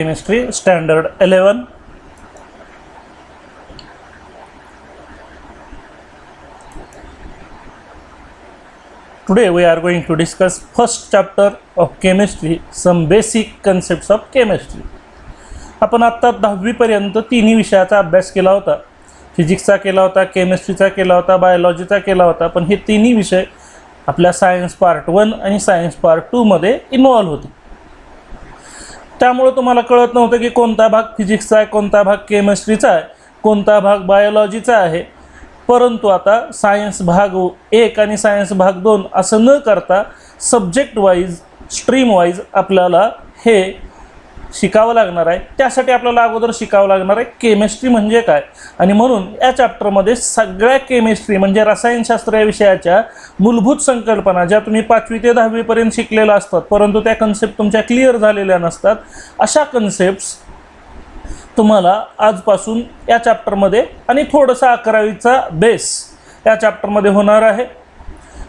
Chemistry Standard 11. Today we are going to discuss first chapter of chemistry, some basic concepts of chemistry. आपण आता 10वी पर्यंत तिन्ही विषयाचा अभ्यास केला होता. फिजिक्सचा केला होता, केमिस्ट्रीचा केला होता, बायोलॉजीचा केला होता. पण हे तिन्ही विषय आपल्या सायन्स पार्ट 1 आणि सायन्स पार्ट 2 मध्ये इन्व्हॉल्व होते. त्यामुळे तुम्हाला कळत नव्हतं की कोणता भाग फिजिक्सचा आहे, कोणता भाग केमिस्ट्रीचा आहे, कोणता भाग बायोलॉजीचा आहे. परंतु आता सायन्स भाग 1 आणि सायन्स भाग 2 असं न करता सब्जेक्ट वाईज, स्ट्रीम वाईज आपल्याला हे शिकावं लागणार आहे. त्यासाठी आपल्याला अगोदर शिकावं लागणार आहे केमिस्ट्री म्हणजे काय. आणि म्हणून या चॅप्टरमध्ये सगळ्या केमिस्ट्री म्हणजे रसायनशास्त्र या विषयाच्या मूलभूत संकल्पना ज्या तुम्ही 5वी ते 10वी पर्यंत शिकलेल्या असतात, परंतु त्या कन्सेप्ट तुमच्या क्लिअर झालेल्या नसतात, अशा कन्सेप्ट्स तुम्हाला आजपासून या चॅप्टरमध्ये आणि थोडासा 11वीचा बेस या चॅप्टरमध्ये होणार आहे.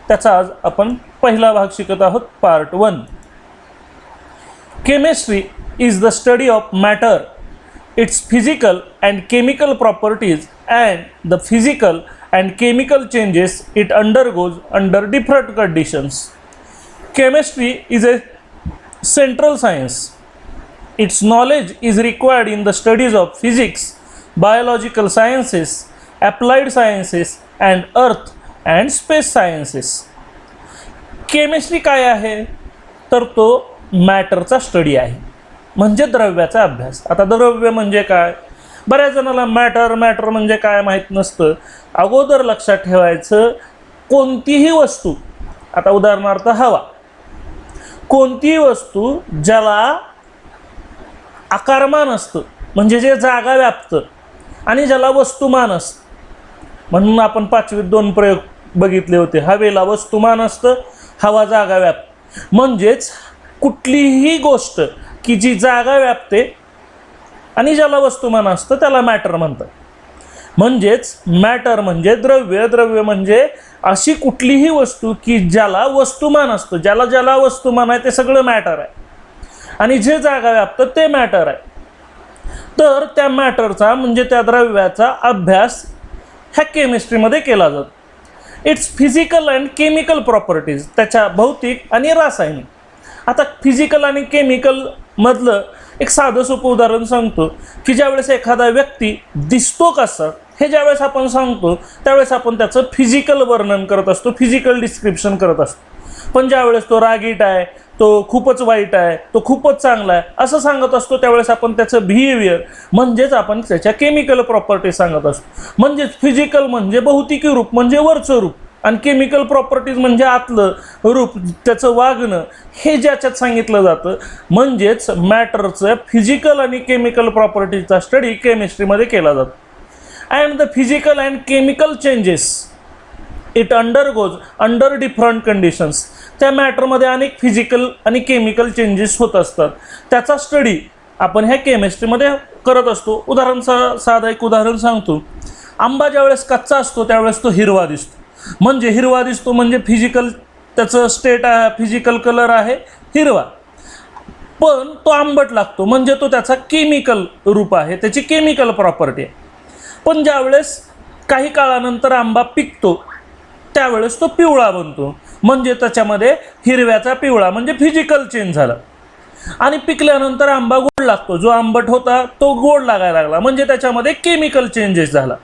त्याचा आज आपण पहिला भाग शिकत आहोत, part 1. Chemistry is the study of matter, its physical and chemical properties and the physical and chemical changes it undergoes under different conditions. Chemistry is a central science. Its knowledge is required in the studies of physics, biological sciences, applied sciences and earth and space sciences. Chemistry काय आहे तर तो मॅटरचा study आहे, म्हणजे द्रव्याचा अभ्यास. आता द्रव्य म्हणजे काय, बऱ्याच जणाला मॅटर म्हणजे काय माहीत नसतं. अगोदर लक्षात ठेवायचं, कोणतीही वस्तू, आता उदाहरणार्थ हवा, कोणतीही वस्तू ज्याला आकारमान असतं म्हणजे जे जागा व्यापतं आणि ज्याला वस्तुमान असतं. म्हणून आपण 5वीत 2 प्रयोग बघितले होते. हवेला वस्तुमान असतं, हवा जागा व्यापते. म्हणजेच कुठलीही गोष्ट की जी जागा व्यापते आणि ज्याला वस्तुमान असतं त्याला मॅटर म्हणतात. म्हणजेच मॅटर म्हणजे द्रव्य, द्रव्य म्हणजे अशी कुठलीही वस्तू की ज्याला वस्तुमान असतं. ज्याला वस्तुमान आहे ते सगळं मॅटर आहे आणि जे जागा व्यापतं ते मॅटर आहे. तर त्या मॅटरचा म्हणजे त्या द्रव्याचा अभ्यास ह्या केमिस्ट्रीमध्ये केला जातो. It's physical and chemical properties, त्याच्या भौतिक आणि रासायनिक. आता फिजिकल आणि केमिकल मधलं एक साधं सोपं उदाहरण सांगतो की ज्यावेळेस एखादा व्यक्ती दिसतो कसा हे ज्यावेळेस आपण सांगतो त्यावेळेस आपण त्याचं फिजिकल वर्णन करत असतो, फिजिकल डिस्क्रिप्शन करत असतो. पण ज्यावेळेस तो रागीट आहे, तो खूपच वाईट आहे, तो खूपच चांगला आहे असं सांगत असतो त्यावेळेस आपण त्याचं बिहेवियर म्हणजेच आपण त्याच्या केमिकल प्रॉपर्टी सांगत असतो. म्हणजेच फिजिकल म्हणजे भौतिकी रूप म्हणजे वरचं रूप आणि केमिकल प्रॉपर्टीज म्हणजे आतलं रूप, त्याचं वागणं, हे ज्याच्यात सांगितलं जातं. म्हणजेच मॅटरचं फिजिकल आणि केमिकल प्रॉपर्टीजचा स्टडी केमिस्ट्रीमध्ये केला जातो. And the physical and chemical changes it undergoes under different conditions. त्या मॅटरमध्ये अनेक फिजिकल आणि केमिकल चेंजेस होत असतात. त्याचा स्टडी आपण ह्या केमिस्ट्रीमध्ये करत असतो. साधं एक उदाहरण सांगतो. आंबा ज्यावेळेस कच्चा असतो त्यावेळेस तो हिरवा दिसतो. म्हणजे हिरवा दिसतो म्हणजे फिजिकल त्याचं स्टेट आहे, फिजिकल कलर आहे हिरवा. पण तो आंबट लागतो म्हणजे तो त्याचा केमिकल रूप आहे, त्याची केमिकल प्रॉपर्टी आहे. पण ज्यावेळेस काही काळानंतर आंबा पिकतो त्यावेळेस तो पिवळा बनतो म्हणजे त्याच्यामध्ये हिरव्याचा पिवळा म्हणजे फिजिकल चेंज झाला. आणि पिकल्यानंतर आंबा गोड लागतो, जो आंबट होता तो गोड लागायला लागला म्हणजे त्याच्यामध्ये केमिकल चेंजेस झाला.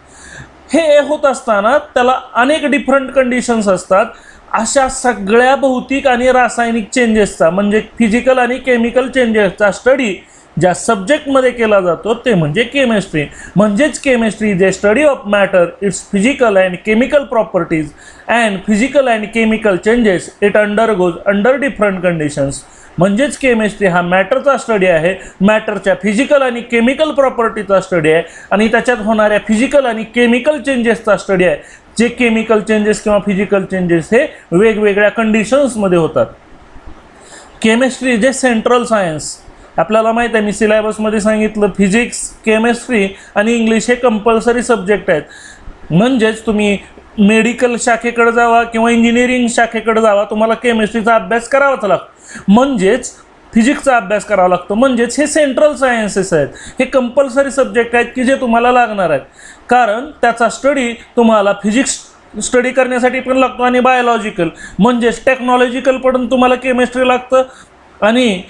हे होत असताना त्याला अनेक डिफरंट कंडिशन्स असतात. अशा सगळ्या भौतिक आणि रासायनिक चेंजेसचा म्हणजे फिजिकल आणि केमिकल चेंजेसचा स्टडी ज्या सब्जेक्टमध्ये केला जातो ते म्हणजे केमिस्ट्री. म्हणजेच chemistry is a study of matter, it's physical and chemical properties and physical and chemical changes it undergoes under different conditions. म्हणजेच केमिस्ट्री हा मॅटरचा स्टडी आहे, मॅटरच्या फिजिकल आणि केमिकल प्रॉपर्टीचा स्टडी आहे आणि त्याच्यात होणाऱ्या फिजिकल आणि केमिकल चेंजेसचा स्टडी आहे. जे केमिकल चेंजेस किंवा फिजिकल चेंजेस हे वेगवेगळ्या कंडिशन्समध्ये होतात. केमिस्ट्री जे सेंट्रल सायन्स, आपल्याला माहीत आहे मी सिलेबसमध्ये सांगितलं फिजिक्स, केमिस्ट्री आणि इंग्लिश हे कंपल्सरी सब्जेक्ट आहेत. म्हणजेच तुम्ही मेडिकल शाखेकडे जावा किंवा इंजिनिअरिंग शाखेकडे जावा, तुम्हाला केमिस्ट्रीचा अभ्यास करावाच लागतो. म्हणजेच फिजिक्सचा अभ्यास करावा लागतो. म्हणजेच हे सेंट्रल सायन्सेस आहेत, हे कंपल्सरी सब्जेक्ट आहेत की जे तुम्हाला लागणार आहेत, कारण त्याचा स्टडी तुम्हाला फिजिक्स स्टडी करण्यासाठी पण लागतो आणि बायोलॉजिकल म्हणजेच टेक्नॉलॉजिकल पण तुम्हाला केमिस्ट्री लागतं आणि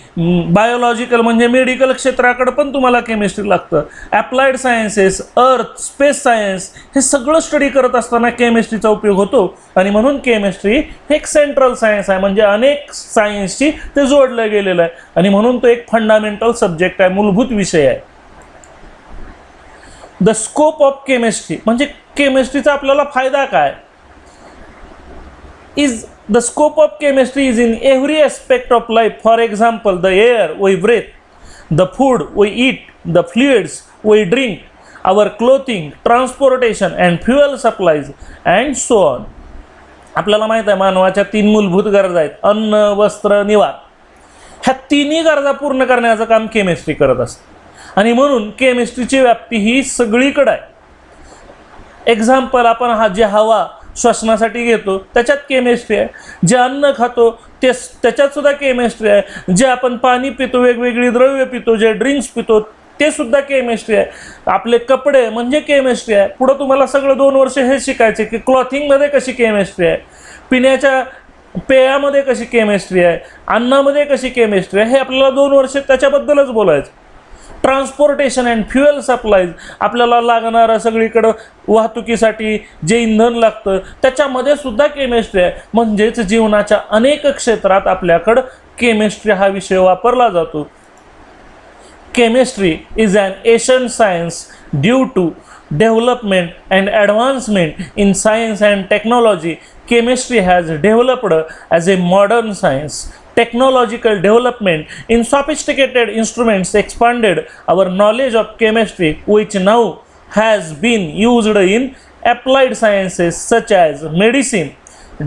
बायोलॉजिकल म्हणजे मेडिकल क्षेत्राकडे पण तुम्हाला केमिस्ट्री लागतं. ॲप्लाइड सायन्सेस, अर्थ, स्पेस सायन्स हे सगळं स्टडी करत असताना केमिस्ट्रीचा उपयोग होतो आणि म्हणून केमिस्ट्री हे एक सेंट्रल सायन्स आहे, म्हणजे अनेक सायन्सशी ते जोडलं गेलेलं आहे आणि म्हणून तो एक फंडामेंटल सब्जेक्ट आहे, मूलभूत विषय आहे. द स्कोप ऑफ केमिस्ट्री म्हणजे केमिस्ट्रीचा आपल्याला फायदा काय? Is the scope of chemistry is in every aspect of life. For example, the air we breathe, the food we eat, the fluids we drink, our clothing, transportation and fuel supplies and so on. आपल्याला माहित आहे मानवाच्या 3 मूलभूत गरजा आहेत, अन्न, वस्त्र, निवार. ह्या तिन्ही गरजा पूर्ण करण्याचं काम केमिस्ट्री करत असते आणि म्हणून केमिस्ट्रीची व्याप्ती ही सगळीकडे आहे. एक्झाम्पल, आपण जे हवा श्वसनासाठी घेतो त्याच्यात केमिस्ट्री आहे, जे अन्न खातो त्याच्यात सुद्धा केमिस्ट्री आहे, जे आपण पाणी पितो, वेगवेगळी द्रव्य पितो, जे ड्रिंक्स पितो ते सुद्धा केमिस्ट्री आहे, आपले कपडे म्हणजे केमिस्ट्री आहे. पुढं तुम्हाला सगळं 2 वर्ष हे शिकायचे की क्लॉथिंगमध्ये कशी केमिस्ट्री आहे, पिण्याच्या पेयामध्ये कशी केमिस्ट्री आहे, अन्नामध्ये कशी केमिस्ट्री आहे, हे आपल्याला 2 वर्ष त्याच्याबद्दलच बोलायचं. ट्रान्सपोर्टेशन अँड फ्युएल सप्लाईज, आपल्याला लागणारं सगळीकडं वाहतुकीसाठी जे इंधन लागतं त्याच्यामध्ये सुद्धा केमिस्ट्री आहे. म्हणजेच जीवनाच्या अनेक क्षेत्रात आपल्याकडं केमिस्ट्री हा विषय वापरला जातो. Chemistry is an ancient science due to development and advancement in science and technology. Chemistry has developed as a modern science. Technological development in sophisticated instruments expanded our knowledge of chemistry, which now has been used in applied sciences such as medicine,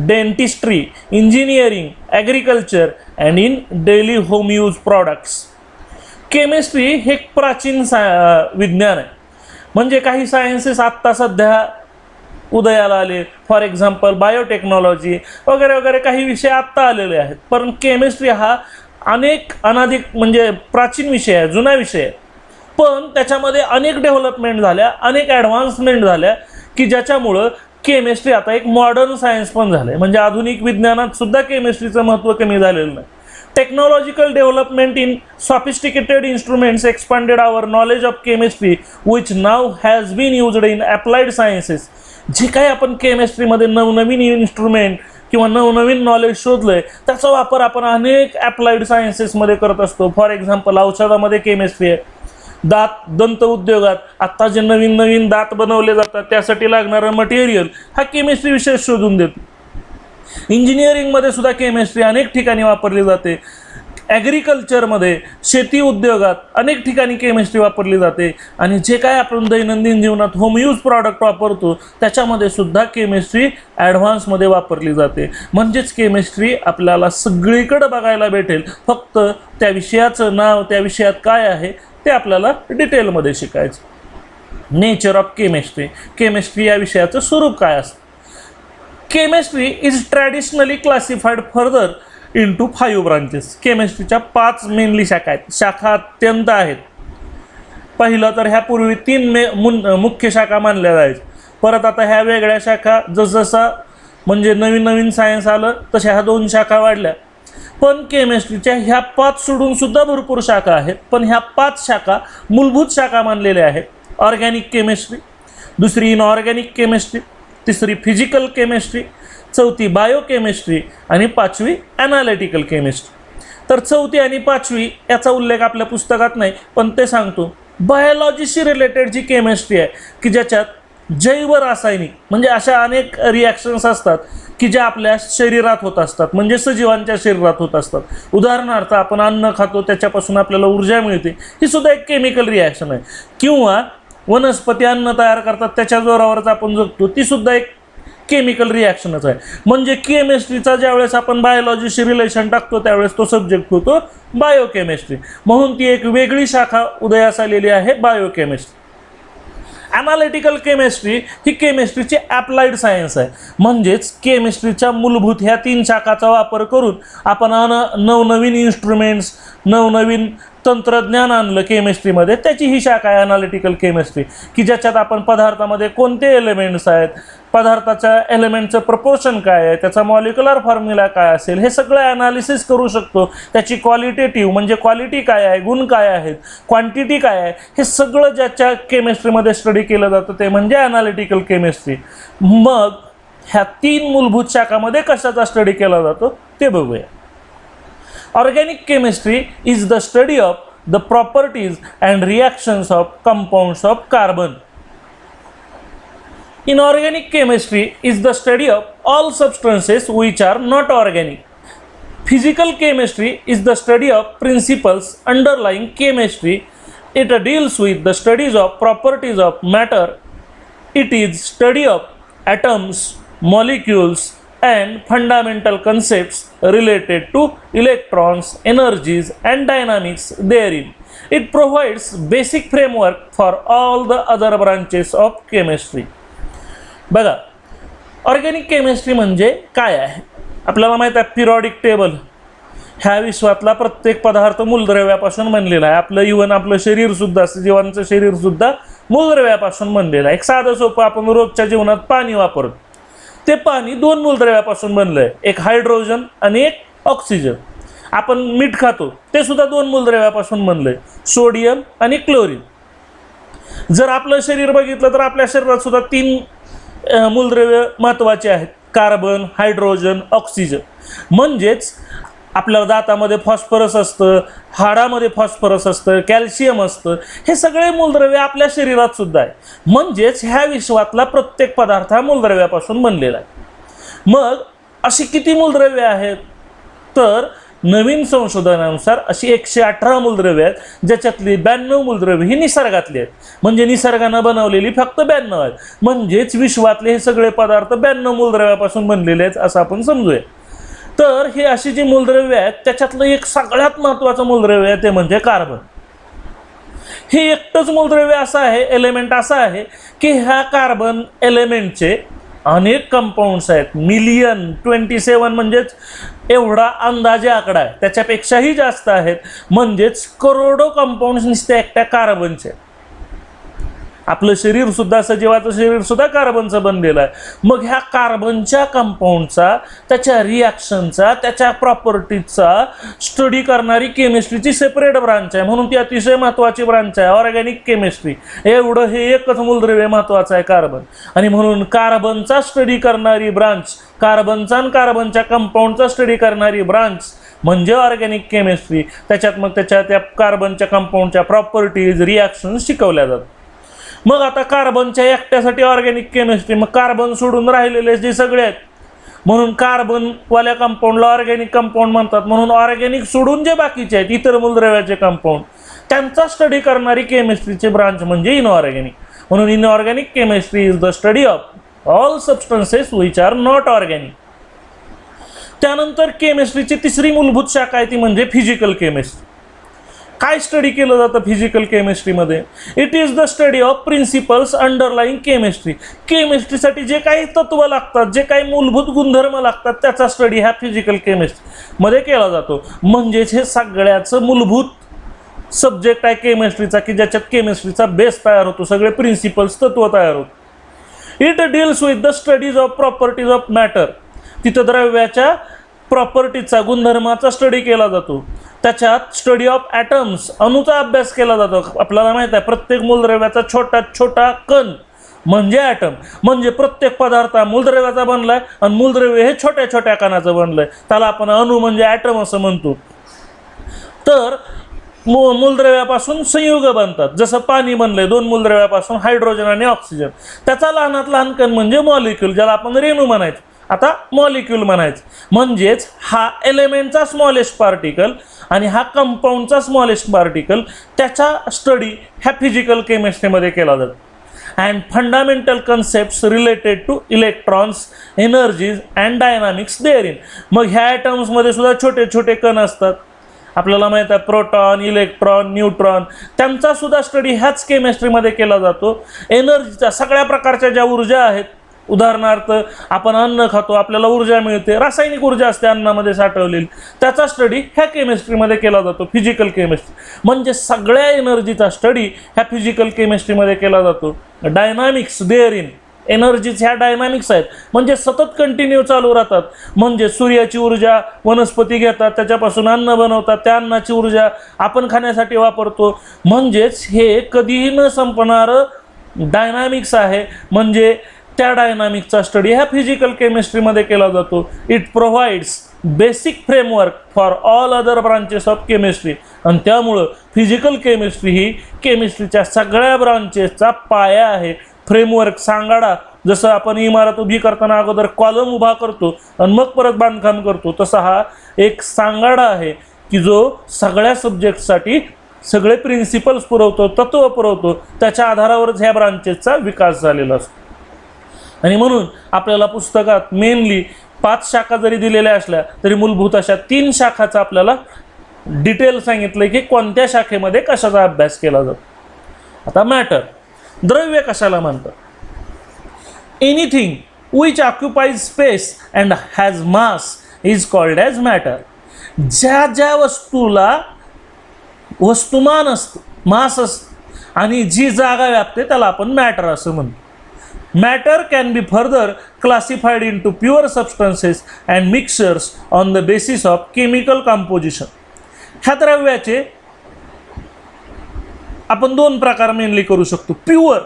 dentistry, engineering, agriculture and in daily home use products. Chemistry हे एक प्राचीन विज्ञान आहे, म्हणजे काही sciences आत्ता सध्या उदयाला आले. फॉर एक्झाम्पल बायोटेक्नॉलॉजी वगैरे वगैरे काही विषय आत्ता आलेले आहेत, पण केमिस्ट्री हा अनेक अनाधिक म्हणजे प्राचीन विषय आहे, जुना विषय आहे. पण त्याच्यामध्ये अनेक डेव्हलपमेंट झाल्या, अनेक ॲडव्हान्समेंट झाल्या की ज्याच्यामुळं केमिस्ट्री आता एक मॉडर्न सायन्स पण झालं आहे. म्हणजे आधुनिक विज्ञानात सुद्धा केमिस्ट्रीचं महत्त्व कमी झालेलं नाही. Technological development in sophisticated instruments expanded our knowledge of chemistry, which now has been used in applied sciences. जे काही आपण केमिस्ट्रीमध्ये नवनवीन इन्स्ट्रुमेंट किंवा नवनवीन नॉलेज शोधलंय त्याचा वापर आपण अनेक ॲप्लाइड सायन्सेसमध्ये करत असतो. फॉर एक्झाम्पल, औषधामध्ये केमिस्ट्री आहे, दंत उद्योगात आत्ता जे नवीन नवीन दात बनवले जातात त्यासाठी लागणारं मटेरियल हा केमिस्ट्री विषय शोधून देतो. इंजिनिअरिंगमध्ये सुद्धा केमिस्ट्री अनेक ठिकाणी वापरली जाते. ॲग्रिकल्चरमध्ये, शेती उद्योगात अनेक ठिकाणी केमिस्ट्री वापरली जाते आणि जे काय आपण दैनंदिन जीवनात होम यूज प्रॉडक्ट वापरतो त्याच्यामध्ये सुद्धा केमिस्ट्री ॲडव्हान्समध्ये वापरली जाते. म्हणजेच केमिस्ट्री आपल्याला सगळीकडे बघायला भेटेल, फक्त त्या विषयाचं नाव, त्या विषयात काय आहे ते आपल्याला डिटेलमध्ये शिकायचं. नेचर ऑफ केमिस्ट्री, केमिस्ट्री या विषयाचं स्वरूप काय असतं? Chemistry is traditionally classified further into 5 branches. केमिस्ट्रीच्या 5 मेनली शाखा आहेत, शाखा अत्यंत आहेत. पहिलं तर ह्यापूर्वी 3 मुख्य शाखा मानल्या जायच्या, परत आता ह्या वेगळ्या शाखा जसजसा म्हणजे नवीन नवीन सायन्स आलं तशा ह्या 2 शाखा वाढल्या. पण केमिस्ट्रीच्या ह्या 5 सोडून सुद्धा भरपूर शाखा आहेत, पण ह्या 5 शाखा मूलभूत शाखा मानलेल्या आहेत. ऑर्गॅनिक केमिस्ट्री, दुसरी इनऑर्गॅनिक केमिस्ट्री, तिसरी फिजिकल केमिस्ट्री, चौथी बायोकेमिस्ट्री आणि 5वी ॲनालिटिकल केमिस्ट्री. तर 4थी आणि 5वी याचा उल्लेख आपल्या पुस्तकात नाही, पण ते सांगतो. बायोलॉजीशी रिलेटेड जी केमिस्ट्री आहे की ज्याच्यात जैव रासायनिक म्हणजे अशा अनेक रिॲक्शन्स असतात की ज्या आपल्या शरीरात होत असतात, म्हणजे सजीवांच्या शरीरात होत असतात. उदाहरणार्थ, आपण अन्न खातो त्याच्यापासून आपल्याला ऊर्जा मिळते, ही सुद्धा एक केमिकल रिॲक्शन आहे. किंवा वनस्पती अन्न तयार करतात त्याच्या जोरावरच आपण जगतो, ती सुद्धा एक केमिकल रिॲक्शनच आहे. म्हणजे केमिस्ट्रीचा ज्यावेळेस आपण बायोलॉजीशी रिलेशन टाकतो त्यावेळेस तो सब्जेक्ट होतो बायोकेमिस्ट्री. म्हणून ती एक वेगळी शाखा उदयास आलेली आहे, बायोकेमिस्ट्री. ॲनालिटिकल केमिस्ट्री ही केमिस्ट्रीची ॲप्लाइड सायन्स आहे, म्हणजेच केमिस्ट्रीच्या मूलभूत ह्या 3 शाखाचा वापर करून आपण नवनवीन इन्स्ट्रुमेंट्स, नवनवीन तंत्रज्ञान आणलं केमिस्ट्रीमध्ये, त्याची ही शाखा आहे ॲनालिटिकल केमिस्ट्री, की ज्याच्यात आपण पदार्थामध्ये कोणते एलिमेंट्स आहेत, पदार्थाच्या एलिमेंटचं प्रपोर्शन काय आहे, त्याचा मॉलिक्युलर फॉर्म्युला काय असेल, हे सगळं ॲनालिसिस करू शकतो. त्याची क्वालिटेटिव्ह म्हणजे क्वालिटी काय आहे, गुण काय आहेत, क्वांटिटी काय आहे, हे सगळं ज्याच्या केमिस्ट्रीमध्ये स्टडी केलं जातं ते म्हणजे ॲनालिटिकल केमिस्ट्री. मग ह्या 3 मूलभूत शाखामध्ये कशाचा स्टडी केला जातो ते बघूया. Organic chemistry is the study of the properties and reactions of compounds of carbon. Inorganic chemistry is the study of all substances which are not organic. Physical chemistry is the study of principles underlying chemistry. It deals with the studies of properties of matter. It is study of atoms, molecules, and fundamental concepts related to electrons, energies, and dynamics therein. It provides basic framework for all the other branches of chemistry. बघा, organic chemistry म्हणजे काय आहे आपल्याला माहित आहे. Periodic table, ह्या विश्वातला प्रत्येक पदार्थ मूलद्रव्यापासून बनलेला आहे. आपलं इव्हन आपलं शरीर सुद्धा, जीवांचं शरीर सुद्धा मूलद्रव्यापासून बनलेलं आहे. एक साधं सोपं आपण रोजच्या जीवनात पाणी वापरतो, ते पाणी 2 मूलद्रव्यापासून बनलं आहे, एक हायड्रोजन आणि एक ऑक्सिजन. आपण मीठ खातो ते सुद्धा 2 मूलद्रव्यापासून बनलं आहे, सोडियम आणि क्लोरीन. जर आपलं शरीर बघितलं तर आपल्या शरीरात सुद्धा 3 मूलद्रव्य महत्त्वाचे आहेत, कार्बन, हायड्रोजन, ऑक्सिजन. म्हणजेच आपल्या दातामध्ये फॉस्फरस असतं, हाडामध्ये फॉस्फरस असतं, कॅल्शियम असतं, हे सगळे मूलद्रव्य आपल्या शरीरात सुद्धा आहे. म्हणजेच ह्या विश्वातला प्रत्येक पदार्थ हा मूलद्रव्यापासून बनलेला आहे. मग अशी किती मूलद्रव्ये आहेत तर नवीन संशोधनानुसार अशी 118 मूलद्रव्ये आहेत, ज्याच्यातली 92 मूलद्रव्ये ही निसर्गातली आहेत. म्हणजे निसर्गानं बनवलेली फक्त 92 आहेत. म्हणजेच विश्वातले हे सगळे पदार्थ 92 मूलद्रव्यापासून बनलेले आहेत असं आपण समजूया. तर हे अशी जी मूलद्रव्ये आहेत त्याच्यातलं एक सगळ्यात महत्त्वाचं मूलद्रव्य आहे ते म्हणजे कार्बन. हे एकटंच मूलद्रव्य असं आहे, एलिमेंट असा आहे की ह्या कार्बन एलिमेंटचे अनेक कंपाऊंड्स आहेत. 1,027,000 म्हणजेच एवढा अंदाजे आकडा आहे, त्याच्यापेक्षाही जास्त आहेत. म्हणजेच करोडो कंपाऊंड्स नुसते एकट्या कार्बनचे. आपलं शरीर सुद्धा, सजीवाचं शरीर सुद्धा कार्बनचं बनलेलं आहे. मग ह्या कार्बनच्या कंपाऊंडचा, त्याच्या रिॲक्शनचा, त्याच्या प्रॉपर्टीजचा स्टडी करणारी केमिस्ट्रीची सेपरेट ब्रांच आहे, म्हणून ती अतिशय महत्त्वाची ब्रांच आहे ऑर्गॅनिक केमिस्ट्री. एवढं हे एकच मूलद्रव्य महत्त्वाचं आहे कार्बन, आणि म्हणून कार्बनचा स्टडी करणारी ब्रांच, कार्बनचा आणि कार्बनच्या कंपाऊंडचा स्टडी करणारी ब्रांच म्हणजे ऑर्गॅनिक केमिस्ट्री. त्याच्यात मग त्या कार्बनच्या कंपाऊंडच्या प्रॉपर्टीज, रिॲक्शन्स शिकवल्या जातात. मग आता कार्बनच्या एकट्यासाठी ऑर्गॅनिक केमिस्ट्री, मग कार्बन सोडून राहिलेले जे सगळे आहेत, म्हणून कार्बनवाल्या कंपाऊंडला ऑर्गॅनिक कंपाऊंड म्हणतात. म्हणून ऑर्गॅनिक सोडून जे बाकीचे आहेत इतर मूलद्रव्याचे कंपाऊंड, त्यांचा स्टडी करणारी केमिस्ट्रीची ब्रांच म्हणजे इनऑर्गॅनिक. म्हणून inorganic chemistry is the study of all substances which are not organic. त्यानंतर केमिस्ट्रीची तिसरी मूलभूत शाखा आहे ती म्हणजे फिजिकल केमिस्ट्री. काय स्टडी केलं जातं फिजिकल केमिस्ट्रीमध्ये? It is the study of principles underlying chemistry. केमिस्ट्रीसाठी जे काही तत्व लागतात, जे काही मूलभूत गुणधर्म लागतात, त्याचा स्टडी ह्या फिजिकल केमिस्ट्रीमध्ये केला जातो. म्हणजेच हे सगळ्याचं मूलभूत सब्जेक्ट आहे केमिस्ट्रीचा, की ज्याच्यात केमिस्ट्रीचा बेस तयार होतो, सगळे प्रिन्सिपल्स, तत्व तयार होतं. It deals with the studies of properties of matter. तिथं द्रव्याच्या प्रॉपर्टीचा, गुणधर्माचा स्टडी केला जातो. त्याच्यात स्टडी ऑफ ॲटम्स, अणूचा अभ्यास केला जातो. आपल्याला माहित आहे प्रत्येक मूलद्रव्याचा छोटा छोटा कण म्हणजे ॲटम. म्हणजे प्रत्येक पदार्थ मूलद्रव्याचा बनलाय आणि मूलद्रव्य हे छोट्या छोट्या कणाचं बनलंय, त्याला आपण अणू म्हणजे ॲटम असं म्हणतो. तर मूलद्रव्यापासून संयुग बनतात. जसं पाणी बनलंय 2 मूलद्रव्यापासून, हायड्रोजन आणि ऑक्सिजन. त्याचा लहानात लहान कण म्हणजे मॉलिक्यूल, ज्याला आपण रेणू म्हणायचं, आता मॉलिक्यूल म्हणायचं. म्हणजेच हा एलिमेंटचा स्मॉलेस्ट पार्टिकल आणि हा कंपाऊंडचा स्मॉलेस्ट पार्टिकल, त्याचा स्टडी ह्या फिजिकल केमिस्ट्रीमध्ये केला जातो. And fundamental concepts related to electrons, energies and dynamics therein. मग ह्या ॲटम्समध्ये सुद्धा छोटे छोटे कण असतात आपल्याला माहित आहे प्रोटॉन, इलेक्ट्रॉन, न्यूट्रॉन, त्यांचा सुद्धा स्टडी ह्याच केमिस्ट्रीमध्ये केला जातो. एनर्जीच्या सगळ्या प्रकारच्या ज्या ऊर्जा आहेत, उदाहरणार्थ आपण अन्न खातो, आपल्याला ऊर्जा मिळते, रासायनिक ऊर्जा असते अन्नामध्ये साठवलेली, त्याचा स्टडी ह्या केमिस्ट्रीमध्ये केला जातो, फिजिकल केमिस्ट्री. म्हणजे सगळ्या एनर्जीचा स्टडी ह्या फिजिकल केमिस्ट्रीमध्ये केला जातो. डायनामिक्स देअर इन, एनर्जीज ह्या डायनामिक्स आहेत, म्हणजे सतत कंटिन्यू चालू राहतात. म्हणजे सूर्याची ऊर्जा वनस्पती घेतात, त्याच्यापासून अन्न बनवतात, त्या अन्नाची ऊर्जा आपण खाण्यासाठी वापरतो. म्हणजेच हे कधीही न संपणारं डायनामिक्स आहे. म्हणजे त्या डायनामिक्सचा स्टडी ह्या फिजिकल केमिस्ट्रीमध्ये केला जातो. It provides basic framework for all other branches of chemistry. आणि त्यामुळं फिजिकल केमिस्ट्री ही केमिस्ट्रीच्या सगळ्या ब्रांचेसचा पाया आहे. फ्रेमवर्क, सांगाडा, जसं आपण इमारत उभी करताना अगोदर कॉलम उभा करतो आणि मग परत बांधकाम करतो, तसा हा एक सांगाडा आहे की जो सगळ्या सब्जेक्टसाठी सगळे प्रिन्सिपल्स पुरवतो, तत्त्व पुरवतो. त्याच्या आधारावरच ह्या ब्रांचेसचा विकास झालेला असतो. आणि म्हणून आपल्याला पुस्तकात मेनली 5 शाखा जरी दिलेल्या असल्या तरी मूलभूत अशा 3 शाखाचा आपल्याला डिटेल सांगितलं की कोणत्या शाखेमध्ये कशाचा अभ्यास केला जातो. आता मॅटर, द्रव्य कशाला म्हणतात? Anything which occupies space and has mass is called as matter. ज्या ज्या वस्तूला वस्तुमान असतं, मास असतं आणि जी जागा व्यापते त्याला आपण मॅटर असं म्हणतो. Matter can be further classified into pure substances and mixtures on the basis of chemical composition. ह्या द्रव्याचे आपण 2 प्रकार मेनली करू शकतो. प्युअर,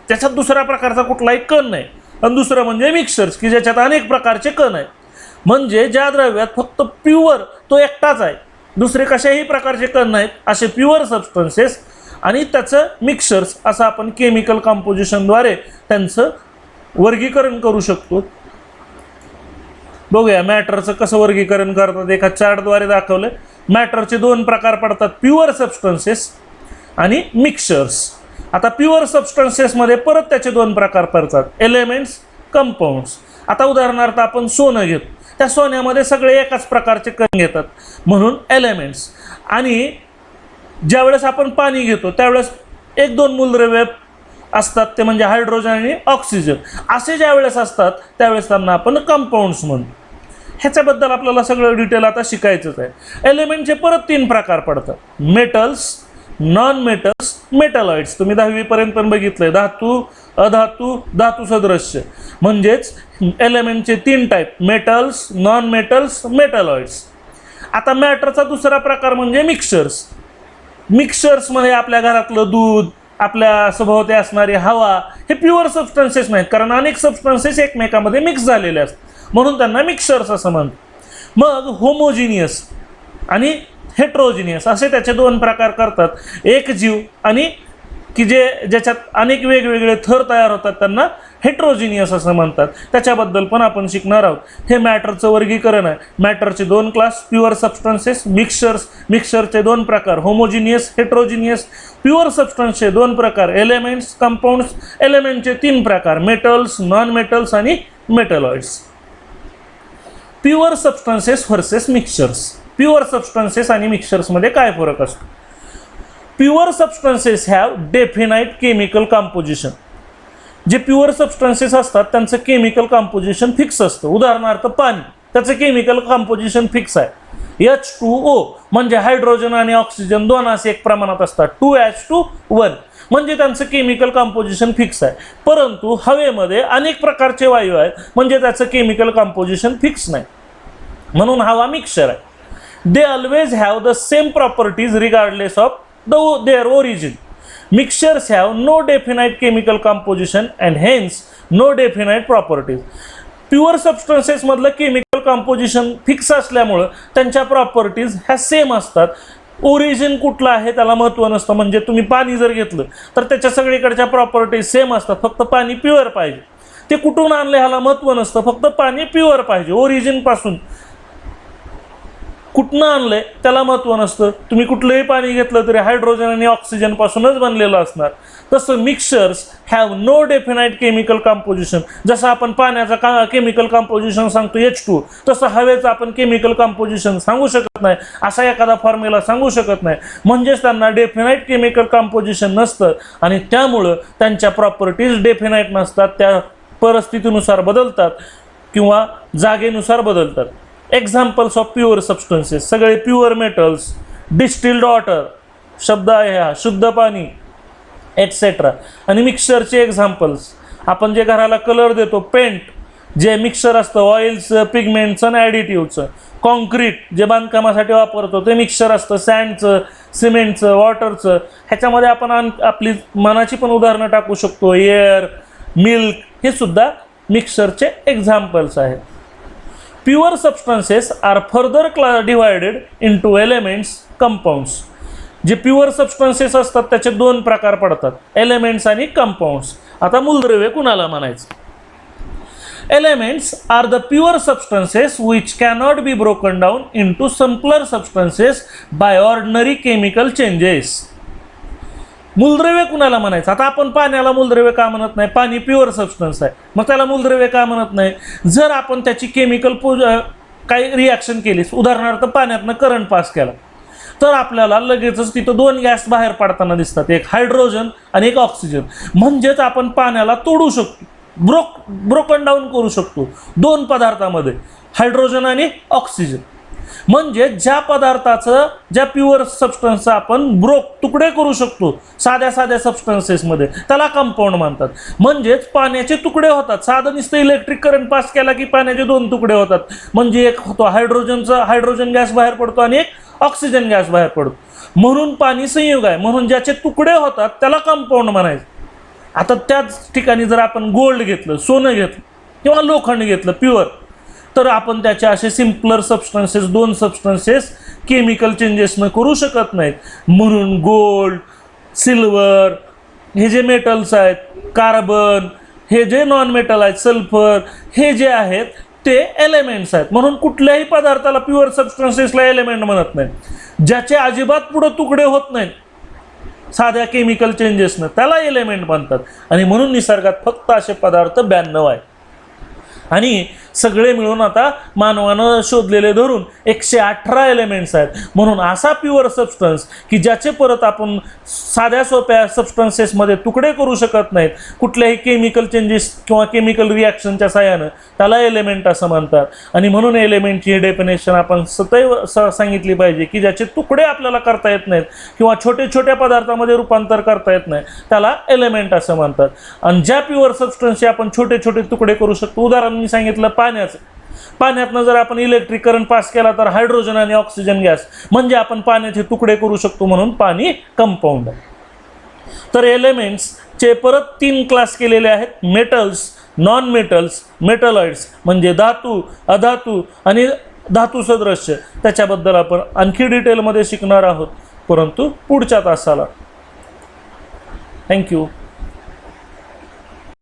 त्याच्यात दुसऱ्या प्रकारचा कुठलाही कण नाही, आणि दुसरं म्हणजे मिक्सचर्स की ज्याच्यात अनेक प्रकारचे कण आहेत. म्हणजे ज्या द्रव्यात फक्त प्युअर तो एकटाच आहे, दुसरे कशाही प्रकारचे कण नाहीत, असे प्युअर सबस्टन्सेस आणि त्याचं मिक्सचर्स असं आपण केमिकल कंपोजिशनद्वारे त्यांचं वर्गीकरण करू शकतो. बघूया मॅटरचं कसं वर्गीकरण करतात. एका चार्टद्वारे दाखवलं. मॅटरचे 2 प्रकार पडतात, प्युअर सबस्टन्सेस आणि मिक्सचर्स. आता प्युअर सबस्टन्सेसमध्ये परत त्याचे 2 प्रकार पडतात, एलिमेंट्स, कंपाऊंड्स. आता उदाहरणार्थ आपण सोनं घेतो, त्या सोन्यामध्ये सगळे एकाच प्रकारचे कण घेतात म्हणून एलिमेंट्स. आणि ज्यावेळेस आपण पाणी घेतो त्यावेळेस 1-2 मूलद्रव्ये असतात, ते म्हणजे हायड्रोजन आणि ऑक्सिजन. असे ज्यावेळेस असतात त्यावेळेस त्यांना आपण कंपाऊंड्स म्हणतो. ह्याच्याबद्दल आपल्याला सगळं डिटेल आता शिकायचंच आहे. एलिमेंटचे परत 3 प्रकार पडतात, मेटल्स, नॉन मेटल्स, मेटलॉइड्स. तुम्ही 10वी पर्यंत पण बघितलंय, धातू, अधातू, धातू सदृश्य. म्हणजेच एलिमेंटचे 3 type, metals, non metals, metalloids. आता मॅटरचा दुसरा प्रकार म्हणजे मिक्सचर्स. मिक्सचर्समध्ये आपल्या घरातलं दूध, आपल्या सभोवती असणारी हवा, हे प्युअर सबस्टन्सेस नाहीत, कारण अनेक सबस्टन्सेस एकमेकांमध्ये मिक्स झालेले असतात म्हणून त्यांना मिक्सचर्स असं म्हणतात. मग होमोजिनियस आणि हेट्रोजिनियस असे त्याचे 2 प्रकार करतात. एक जीव आणि की ज्याच्यात अनेक वेगवेगळे थर तयार होतात त्यांना हेट्रोजिनियस असं म्हणतात. त्याच्याबद्दल पण आपण शिकणार आहोत. हे मॅटरचं वर्गीकरण आहे. मॅटरचे 2 क्लास, प्युअर सबस्टन्सेस, मिक्सचर्स. मिक्सचरचे 2 प्रकार, होमोजिनियस, हेट्रोजिनियस. प्युअर सबस्टन्सचे 2 प्रकार, एलिमेंट्स, कंपाऊंड्स. एलिमेंटचे 3 प्रकार, मेटल्स, नॉन मेटल्स आणि metalloids. Pure substances versus mixtures. Pure substances आणि मिक्सचर्समध्ये काय फरक असतो? Pure substances have definite chemical composition. जे प्युअर सबस्टन्सेस असतात त्यांचं केमिकल कंपोजिशन फिक्स असतं. उदाहरणार्थ पाणी, त्याचं केमिकल कंपोजिशन फिक्स आहे. H2O म्हणजे हायड्रोजन आणि ऑक्सिजन 2 असे एक प्रमाणात असतात, 2H2 म्हणजे त्यांचं केमिकल कंपोजिशन फिक्स आहे. परंतु हवेमध्ये अनेक प्रकारचे वायू आहेत म्हणजे त्याचं केमिकल कंपोजिशन फिक्स नाही, म्हणून हवा मिक्सचर आहे. They always have the same properties regardless of their origin. Mixtures have no definite chemical composition and hence no definite properties. Pure substances मधलं केमिकल कंपोजिशन फिक्स असल्यामुळं त्यांच्या प्रॉपर्टीज ह्या same असतात. Origin कुठलं आहे त्याला महत्त्व नसतं. म्हणजे तुम्ही पाणी जर घेतलं तर त्याच्या सगळीकडच्या प्रॉपर्टीज सेम असतात, फक्त पाणी प्युअर पाहिजे. ते कुठून आणले ह्याला महत्त्व नसतं, फक्त पाणी प्युअर पाहिजे. ओरिजिन पासून कुठनं आणलंय त्याला महत्त्व नसतं. तुम्ही कुठलंही पाणी घेतलं तरी हायड्रोजन आणि ऑक्सिजन पासूनच बनलेलं असणार. तसं mixtures have no definite chemical composition. जसं आपण पाण्याचा केमिकल कंपोजिशन सांगतो H2, तसं हवेचं आपण केमिकल कंपोजिशन सांगू शकत नाही, असा एखादा फॉर्म्युला सांगू शकत नाही. म्हणजेच त्यांना डेफिनाइट केमिकल कंपोजिशन नसतं आणि त्यामुळं त्यांच्या प्रॉपर्टीज डेफिनाइट नसतात, त्या परिस्थितीनुसार बदलतात किंवा जागेनुसार बदलतात. एक्झाम्पल्स ऑफ प्युअर सबस्टन्सेस, सगळे प्युअर मेटल्स, डिस्टिल्ड वॉटर शब्द आहे हा, शुद्ध पाणी एटसेट्रा. आणि मिक्सचरचे एक्झाम्पल्स, आपण जे घराला कलर देतो पेंट, जे मिक्सचर असतं ऑइल्सचं, पिगमेंटचं आणि ॲडिटिव्हचं. कॉन्क्रीट जे बांधकामासाठी वापरतो ते मिक्सचर असतं, सँडचं, सिमेंटचं, वॉटरचं. ह्याच्यामध्ये आपण आपली मनाची पण उदाहरणं टाकू शकतो, एअर, मिल्क, हे सुद्धा मिक्सचरचे एक्झाम्पल्स आहेत. Pure substances are further divided into elements, compounds. जे प्युअर सबस्टन्सेस असतात त्याचे दोन प्रकार पडतात, एलिमेंट्स आणि कंपाऊंड्स. आता मूलद्रव्य कुणाला म्हणायचं? Elements are the pure substances which cannot be broken down into simpler substances by ordinary chemical changes. मूलद्रव्य कुणाला म्हणायचं? आता आपण पाण्याला मूलद्रव्य का म्हणत नाही? पाणी प्युअर सबस्टन्स आहे, मग त्याला मूलद्रव्य का म्हणत नाही? जर आपण त्याची केमिकल काही रिॲक्शन केली, उदाहरणार्थ पाण्यातनं करंट पास केला, तर आपल्याला लगेचच तिथं दोन गॅस बाहेर पडताना दिसतात, एक हायड्रोजन आणि एक ऑक्सिजन. म्हणजेच आपण पाण्याला तोडू शकतो, ब्रोकन डाऊन करू शकतो दोन पदार्थामध्ये, हायड्रोजन आणि ऑक्सिजन. म्हणजे ज्या पदार्थाचं, ज्या प्युअर सबस्टन्सचं आपण तुकडे करू शकतो साध्या सबस्टन्सेसमध्ये, त्याला कंपाऊंड म्हणतात. म्हणजेच पाण्याचे तुकडे होतात. साधं नुसतं इलेक्ट्रिक करंट पास केला की पाण्याचे दोन तुकडे होतात. म्हणजे एक होतो हायड्रोजन गॅस बाहेर पडतो आणि एक ऑक्सिजन गॅस बाहेर पडतो. म्हणून पाणी संयुग आहे. म्हणून ज्याचे तुकडे होतात त्याला कंपाऊंड म्हणायचं. आता त्याच ठिकाणी जर आपण गोल्ड घेतलं, सोनं घेतलं किंवा लोखंड घेतलं प्युअर, तर आपण त्याचे असे सिम्पलर सबस्टन्सेस, दोन सबस्टन्सेस केमिकल चेंजेस न करू शकत नाहीत. म्हणून गोल्ड, सिल्वर, हे जे मेटल्स आहेत, कार्बन, हे जे नॉन मेटल आहेत, सल्फर, हे जे आहेत ते एलिमेंट्स आहेत. म्हणून कुठल्याही पदार्थाला प्युअर सबस्टन्सेसला एलिमेंट म्हणत नाही. ज्याचे अजिबात पुढे तुकडे होत नाहीत साध्या केमिकल चेंजेसनं, त्याला एलिमेंट म्हणतात. आणि म्हणून निसर्गात फक्त असे पदार्थ 92 आहेत. आणि सगळे मिळून आता मानवानं शोधलेले धरून 118 एलिमेंट्स आहेत. म्हणून असा प्युअर सबस्टन्स की ज्याचे परत आपण साध्या सोप्या सबस्टन्सेसमध्ये तुकडे करू शकत नाहीत कुठल्याही केमिकल चेंजेस किंवा केमिकल रिॲक्शनच्या साहाय्यानं, त्याला एलिमेंट असं म्हणतात. आणि म्हणून एलिमेंटची डेफिनेशन आपण सदैव सांगितली पाहिजे की ज्याचे तुकडे आपल्याला करता येत नाहीत किंवा छोट्या पदार्थामध्ये रूपांतर करता येत नाही, त्याला एलिमेंट असं म्हणतात. आणि ज्या प्युअर सबस्टन्सचे आपण छोटे तुकडे करू शकतो, उदाहरण मी सांगितलं पाण्यातनं जर आपण इलेक्ट्रिक करंट पास केला तर हायड्रोजन आणि ऑक्सिजन गॅस, म्हणजे आपण पाण्याचे तुकडे करू शकतो, म्हणून पाणी कंपाऊंड आहे. तर एलिमेंट्सचे परत 3 क्लास केलेले आहेत, मेटल्स, नॉन मेटल्स, मेटलॉइड्स म्हणजे धातू, अधातू आणि धातू सदृश्य. त्याच्याबद्दल आपण आणखी डिटेलमध्ये शिकणार आहोत, परंतु पुढच्या तासाला. थँक्यू.